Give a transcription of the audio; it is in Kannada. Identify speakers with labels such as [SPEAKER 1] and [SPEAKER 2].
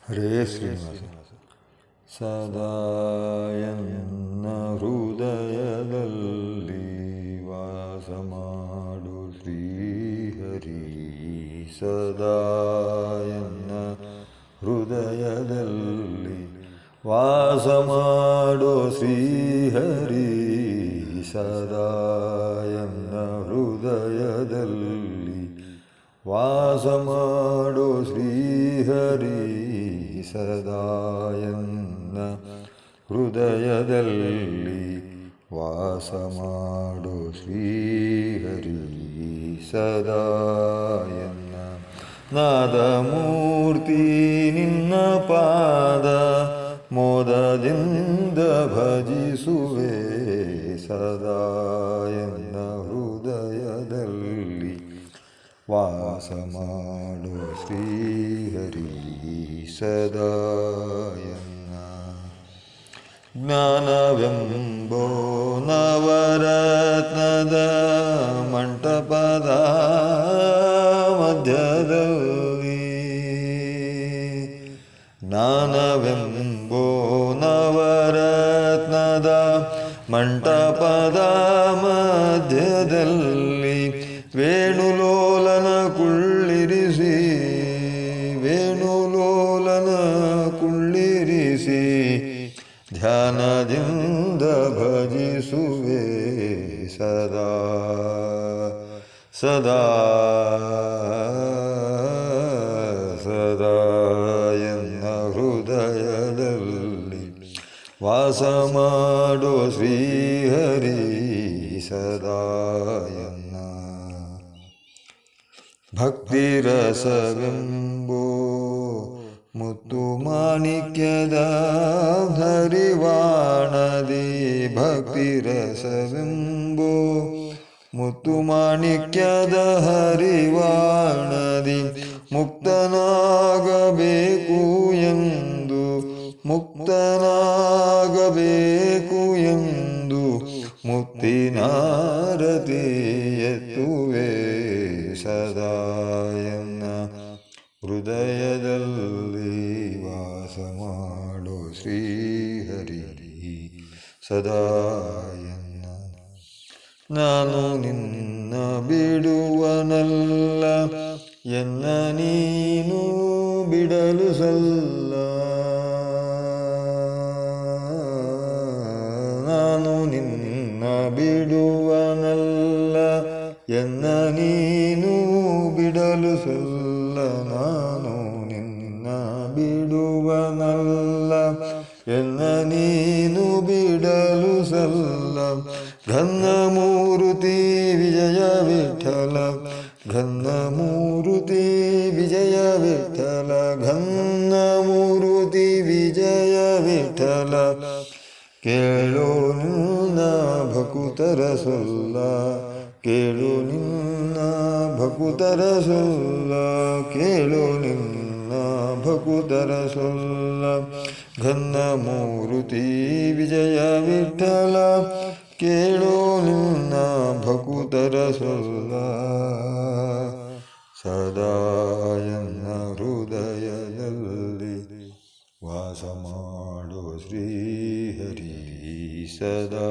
[SPEAKER 1] ಹರೇ ಶ್ರೀನಿವಾಸ. ಸದಾಯನ್ನ ಹೃದಯದಲ್ಲಿ ವಾಸ ಮಾಡು ಶ್ರೀಹರಿ. ಸದಾಯನ್ನ ಹೃದಯದಲ್ಲಿ ವಾಸ ಮಾಡೋ ಶ್ರೀಹರಿ. ಸದಾಯನ್ನ ಹೃದಯದಲ್ಲಿ ವಾಸ ಮಾಡೋ ಶ್ರೀಹರಿ. ಸದಾಯನ್ನ ಹೃದಯದಲ್ಲಿ ವಾಸ ಮಾಡೋ ಶ್ರೀಹರಿ. ಸದಾಯನ್ನ ನಾದಮೂರ್ತಿ ನಿನ್ನ ಪಾದ ಮೋದದಿಂದ ಭಜಿಸುವೆ. ಸದಾಯನ್ನ ಹೃದಯದಲ್ಲಿ ವಾಸ ಮಾಡೋ ಶ್ರೀಹರಿ. ಸದಾಯನ್ನ ಜ್ಞಾನವೆಂಬೋ ನವರತ್ನದ ಮಂಟಪದ ಮಧ್ಯದಲ್ಲಿ, ಜ್ಞಾನವೆಂಬೋ ನವರತ್ನದ ಮಂಟಪದ ಮಧ್ಯದಲ್ಲಿ ವೇಣುಲೋಲನ ಕುಳ್ಳಿರಿಸಿ, ವೇಣುಲೋಲನ ಕುಳ್ಳಿರಿಸಿ ಧ್ಯಾನದಿಂದ ಭಜಿಸುವೆ. ಸದಾ ಸದಾ ಸದಾಯನ್ನ ಹೃದಯದಲ್ಲಿ ವಾಸ ಮಾಡೋ ಶ್ರೀಹರಿ. ಸದಾಯನ್ನ ಭಕ್ತಿರಸವೆಂಬೋ ಮುತ್ತು ಮಾಣಿಕ್ಯದ ಹರಿವಾಣದಿ, ಭಕ್ತಿರಸವೆಂಬೋ ಮುತ್ತು ಮಾಣಿಕ್ಯದ ಹರಿವಾಣದಿ ಮುಕ್ತನಾಗಬೇಕು ಎಂದು, ಮುಕ್ತನಾಗಬೇಕು ಎಂದು ಮುಕ್ತಿನಾರತಿ ಎತ್ತುವೆ. ಸದಾಯನ್ನ ಹೃದಯದಲ್ಲಿ ವಾಸ ಮಾಡೋ ಶ್ರೀಹರಿ. ಸದಾಯನ್ನ ನಾನು ನಿನ್ನ ಬಿಡುವನಲ್ಲ, ಎನ್ನ ನೀನು ಬಿಡಲು ಸಲ್ಲ. ನಾನು ನಿನ್ನ ಬಿಡುವನಲ್ಲ, ಎನ್ನ ನೀನು ಬಿಡಲು ಸಲ್ಲ. ನಾನು ನಿನ್ನ ಬಿಡುವನಲ್ಲ, ಎನ್ನ ನೀನು ಬಿಡಲು ಸಲ್ಲ. ಘನ್ನಮೂರುತಿ ವಿಜಯ ವಿಠಲ, ಘನ್ನಮೂರುತಿ ವಿಜಯ ವಿಠಲ, ಘನ್ನಮೂರುತಿ ವಿಜಯ ವಿಠಲ. ಕೇಳೋ ನಿನ್ನ ಭಕುತರ ಸೊಲ್ಲ, ಕೇಳು ನಿನ್ನ ಭಕುತರ ಸೊಲ್ಲ, ಕೇಳು ನಿನ್ನ ಭಕುತರ ಸೊಲ್ಲ. ಘನ್ನಮೂರುತಿ ವಿಜಯ ವಿಠಲ, ಕೇಳೋ ನಿನ್ನ ಭಕುತರ ಸೊಲ್ಲ. ಸದಾಯನ್ನ ಹೃದಯದಲ್ಲಿ ವಾಸ ಮಾಡೋ ಶ್ರೀಹರಿ. ಸದಾ